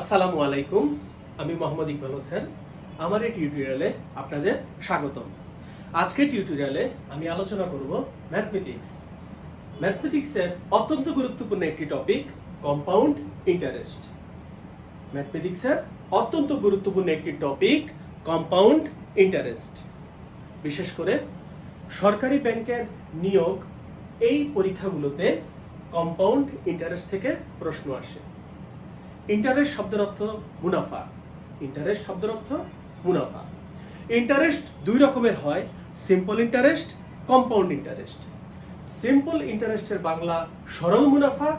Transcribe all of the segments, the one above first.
আসসালামু আলাইকুম, আমি মোহাম্মদ ইকবাল হোসেন। আমার এই টিউটোরিয়ালে আপনাদের স্বাগতম। আজকের টিউটোরিয়ালে আমি আলোচনা করব ম্যাথমেটিক্স। ম্যাথমেটিক্সের অত্যন্ত গুরুত্বপূর্ণ একটি টপিক কম্পাউন্ড ইন্টারেস্ট। ম্যাথমেটিক্সের অত্যন্ত গুরুত্বপূর্ণ একটি টপিক কম্পাউন্ড ইন্টারেস্ট। বিশেষ করে সরকারি ব্যাংকের নিয়োগ এই পরীক্ষাগুলোতে কম্পাউন্ড ইন্টারেস্ট থেকে প্রশ্ন আসে। ইন্টারেস্ট শব্দের অর্থ মুনাফা। ইন্টারেস্ট শব্দের অর্থ মুনাফা। ইন্টারেস্ট দুই রকমের হয়, simple interest, compound interest. Simple ইন্টারেস্টের বাংলা সরল মুনাফা,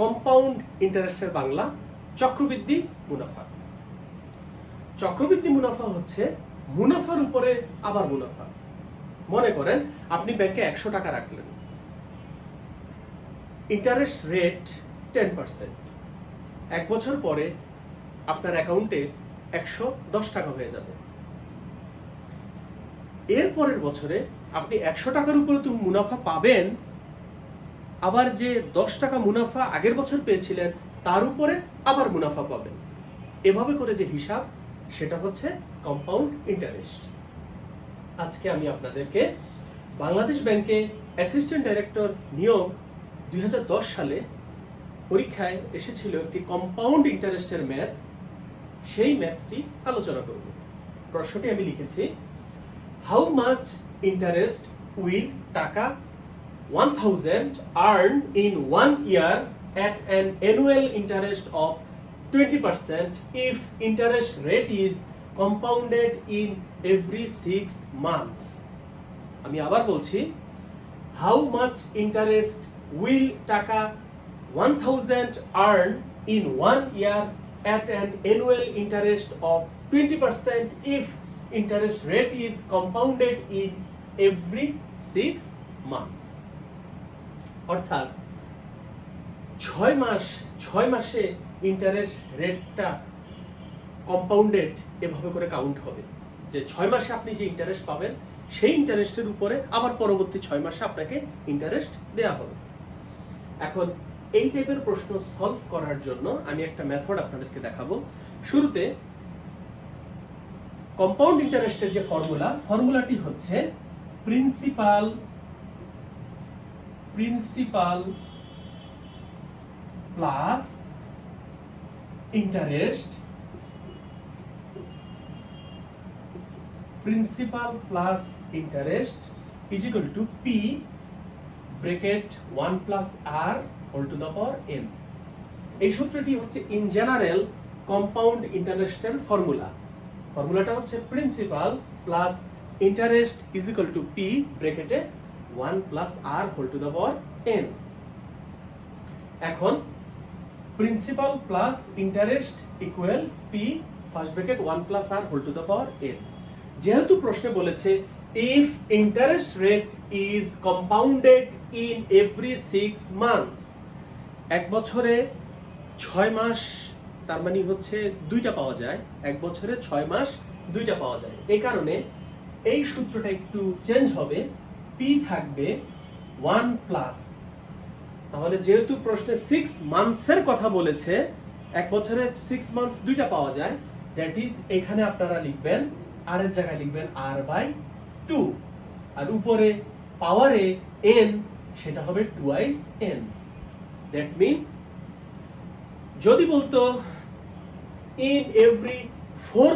কম্পাউন্ড ইন্টারেস্টের বাংলা চক্রবৃদ্ধি মুনাফা। চক্রবৃদ্ধি মুনাফা হচ্ছে মুনাফার উপরে আবার মুনাফা। মনে করেন আপনি ব্যাংকে 100 টাকা রাখলেন, ইন্টারেস্ট রেট 10%। 1 বছর পরে আপনার অ্যাকাউন্টে 110 টাকা হয়ে যাবে। এর পরের বছরে আপনি 100 টাকার উপরে তো মুনাফা পাবেন, আবার যে 10 টাকা মুনাফা আগের বছর পেয়েছিলেন তার উপরে আবার মুনাফা পাবেন। এভাবে করে যে হিসাব, সেটা হচ্ছে কম্পাউন্ড ইন্টারেস্ট। আজকে আমি আপনাদেরকে বাংলাদেশ ব্যাংকে অ্যাসিস্ট্যান্ট ডাইরেক্টর নিয়োগ 2010 সালে পরীক্ষায় এসেছিল একটি কম্পাউন্ড ইন্টারেস্টের ম্যাথ, সেই ম্যাথটি আলোচনা করব। প্রশ্নটি আমি লিখেছি, হাউ মাচ ইন্টারেস্ট উইল টাকা 1000 earn in 1 year at an annual interest of 20% if interest rate is compounded in every 6 months? আমি আবার বলছি, হাউ মাচ ইন্টারেস্ট উইল টাকা 1000 earn in 1 year at an annual interest of 20% if interest rate is compounded in every 6 months? অর্থাৎ 6 মাসে interest রেটটা compounded এভাবে করে count হবে, যে 6 মাসে আপনি যে ইন্টারেস্ট পাবেন সেই ইন্টারেস্টের উপরে আবার পরবর্তী 6 মাসে আপনাকে ইন্টারেস্ট দেওয়া হবে। এখন এই টাইপের প্রশ্ন সলভ করার জন্য আমি একটা মেথড আপনাদেরকে দেখাবো। শুরুতে কম্পাউন্ড ইন্টারেস্টের যে ফর্মুলাটি হচ্ছে principal plus interest, principal plus interest is equal to P bracket 1 plus R whole to the power n। এই সূত্রটি হচ্ছে ইন জেনারেল কম্পাউন্ড ইন্টারেস্টের ফর্মুলাটা হচ্ছে principal plus interest is equal to P ব্র্যাকেটে 1 plus R whole to the power n। এখন principal plus interest equal P first bracket 1 plus R whole to the power n। যেহেতু প্রশ্নে বলেছে if interest rate is compounded in every 6 months, 1 বছরে 6 মাস, তার মানে হচ্ছে 2টা পাওয়া যায়। 1 বছরে 6 মাস 2টা পাওয়া যায়। এই কারণে এই সূত্রটা একটু চেঞ্জ হবে, p থাকবে 1 প্লাস। তাহলে যেহেতু প্রশ্নে 6 মান্থসের কথা বলেছে, 1 বছরে 6 মান্থস 2টা পাওয়া যায়, দ্যাট ইজ এখানে আপনারা লিখবেন আর এর জায়গায় লিখবেন r বাই 2, আর উপরে পাওয়ারে n, সেটা হবে 2 n। দ্যাট মিন যদি বলতো ইন এভরি 4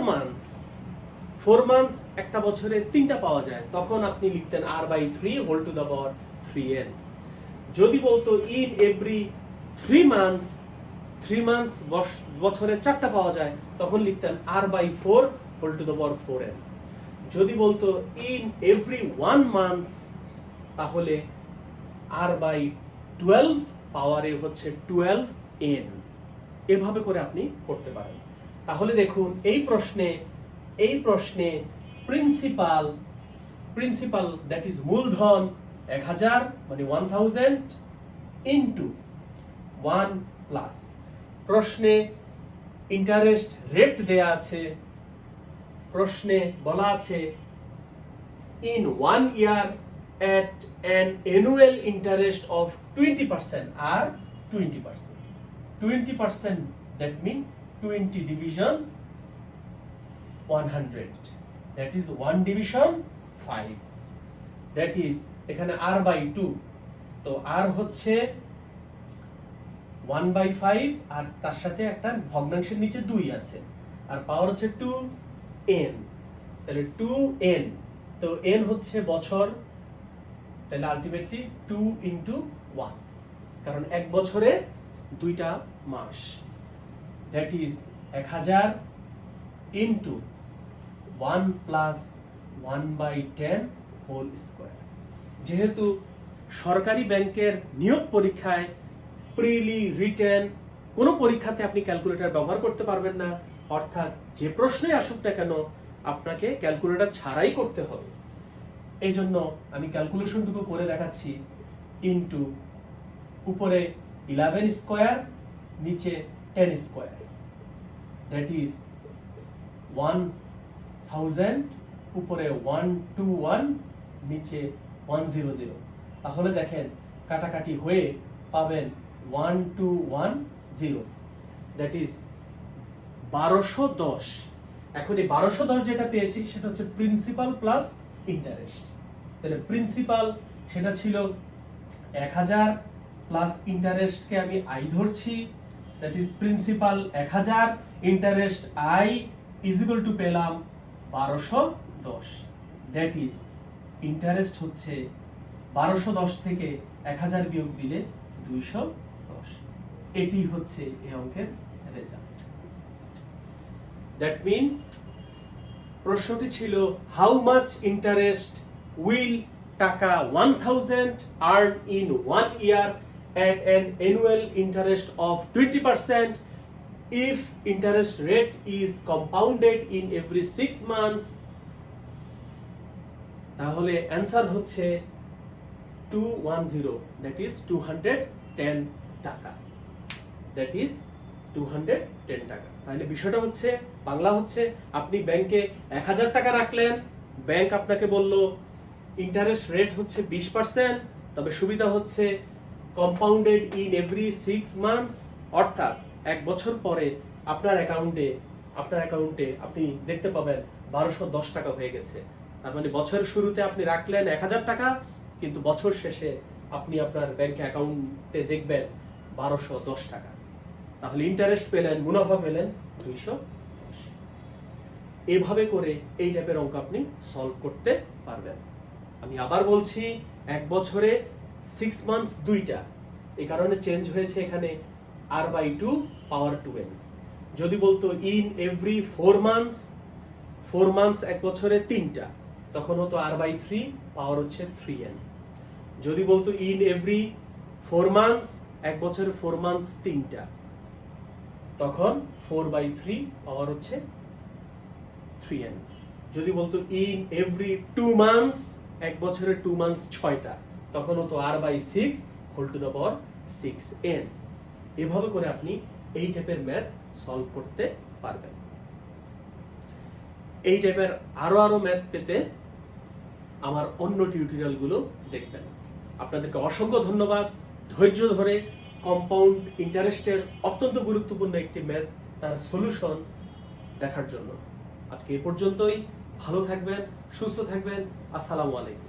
মান্থস একটা বছরে 3টা পাওয়া যায়, তখন আপনি লিখতেন r by 3 whole to the power 3n। যদি বলতো ইন এভরি 3 মান্থস বছরে 4টা পাওয়া যায়, তখন লিখতেন r by 4 whole to the power 4n। যদি বলতো ইন এভরি 1 মান্থস, তাহলে r বাই 12 পাওয়ারে হচ্ছে 12n। এভাবে করে আপনি করতে পারেন। তাহলে দেখুন এই প্রশ্নে প্রিন্সিপাল দ্যাট ইজ মূলধন 1000 মানে 1000 ইনটু 1 প্লাস, প্রশ্নে ইন্টারেস্ট রেট দেয়া আছে, প্রশ্নে বলা আছে in 1 year at an annual interest of 20% R 20%, that mean 20 division 100, that is 1 division 5, that is এখানে r by 2, তো r হচ্ছে 1/5 আর তার সাথে একটা ভগ্নাংশের নিচে 2 আছে আর পাওয়ার হচ্ছে 2n, তাহলে 2n, তো n হচ্ছে বছর, তাহলে আলটিমেটলি 2 into 1, কারণ এক বছরে 2টা মাস, that is 1000 into 1 plus 1/10 whole square. যেহেতু সরকারি ব্যাংকের নিয়োগ পরীক্ষায় প্রিলি রিটেন কোনো পরীক্ষাতে আপনি ক্যালকুলেটর ব্যবহার করতে পারবেন না, অর্থাৎ যে প্রশ্নই আসুক না কেন আপনাকে ক্যালকুলেটর ছাড়াই করতে হবে। এই জন্য আমি ক্যালকুলেশনটুকু করে দেখাচ্ছি, ইনটু উপরে 11 স্কয়ার নিচে 10 স্কয়ার, দ্যাট ইজ 1000, উপরে 121 নিচে 100, তাহলে দেখেন কাটাকাটি হয়ে পাবেন 1210, দ্যাট ইজ 1210। এখন এই 1210 যেটা পেয়েছি সেটা হচ্ছে প্রিন্সিপাল প্লাস ইন্টারেস্ট, তাহলে প্রিন্সিপাল সেটা ছিল 1000 প্লাস ইন্টারেস্টকে আমি আই ধরছি, that is principal 1000, interest I is equal two পেলাম 1210, দ্যাট ইজ ইন্টারেস্ট হচ্ছে 1210 থেকে 1000 বিয়োগ দিলে 210, এটি হচ্ছে এই অঙ্কের রেজাল্ট। দ্যাট মিন প্রশ্নটি ছিল হাউ মাচ ইন্টারেস্ট উইল টাকা 1000 earn in 1 year at an annual interest of 20% if interest rate is compounded in every 6 months, তাহলে অ্যানসার হচ্ছে 210, that is 210 টাকা, that is 210 টাকা। তাহলে বিষয়টা হচ্ছে বাংলা হচ্ছে আপনি ব্যাংকে 1000 টাকা রাখলেন, ব্যাংক আপনাকে বলল ইন্টারেস্ট রেট হচ্ছে 20%, তবে সুবিধা হচ্ছে কম্পাউন্ডেড ইন এভরি 6 মান্থস, অর্থাৎ এক বছর পরে আপনার অ্যাকাউন্টে আপনি দেখতে পাবেন 1210 টাকা হয়ে গেছে। তার মানে বছরের শুরুতে আপনি রাখলেন 1000 টাকা, কিন্তু বছর শেষে আপনি আপনার ব্যাংক অ্যাকাউন্টে দেখবেন 1210 টাকা, তাহলে ইন্টারেস্ট পেলেন, মুনাফা পেলেন 210। এভাবে করে এই টাইপের অঙ্ক আপনি সলভ করতে পারবেন। আমি আবার বলছি, এক বছরে 6 মান্থস 2টা, এই কারণে চেঞ্জ হয়েছে এখানে r/2 পাওয়ার 2n। যদি বলতো ইন এভরি 4 মান্থস এক বছরে 3টা, তখন হতো r/3 পাওয়ার হচ্ছে 3n। যদি বলতো ইন এভরি 4 মান্থস এক বছরে 4 মান্থস 3টা, তখন 4/3 পাওয়ার হচ্ছে 3n। যদি বলতো ইন এভরি 2 মান্থস এক বছরে 2 মান্থস 6টা, তখন হতো r/6 whole to the power 6n। এভাবে করে আপনি এই টাইপের ম্যাথ সলভ করতে পারবেন। এই টাইপের আরো ম্যাথ পেতে আমার অন্য টিউটোরিয়ালগুলো দেখবেন। আপনাদেরকে অসংখ্য ধন্যবাদ ধৈর্য ধরে কম্পাউন্ড ইন্টারেস্টের অত্যন্ত গুরুত্বপূর্ণ একটি ম্যাথ তার সলিউশন দেখার জন্য। আজকে এই পর্যন্তই। ভালো থাকবেন, সুস্থ থাকবেন। আসসালামু আলাইকুম।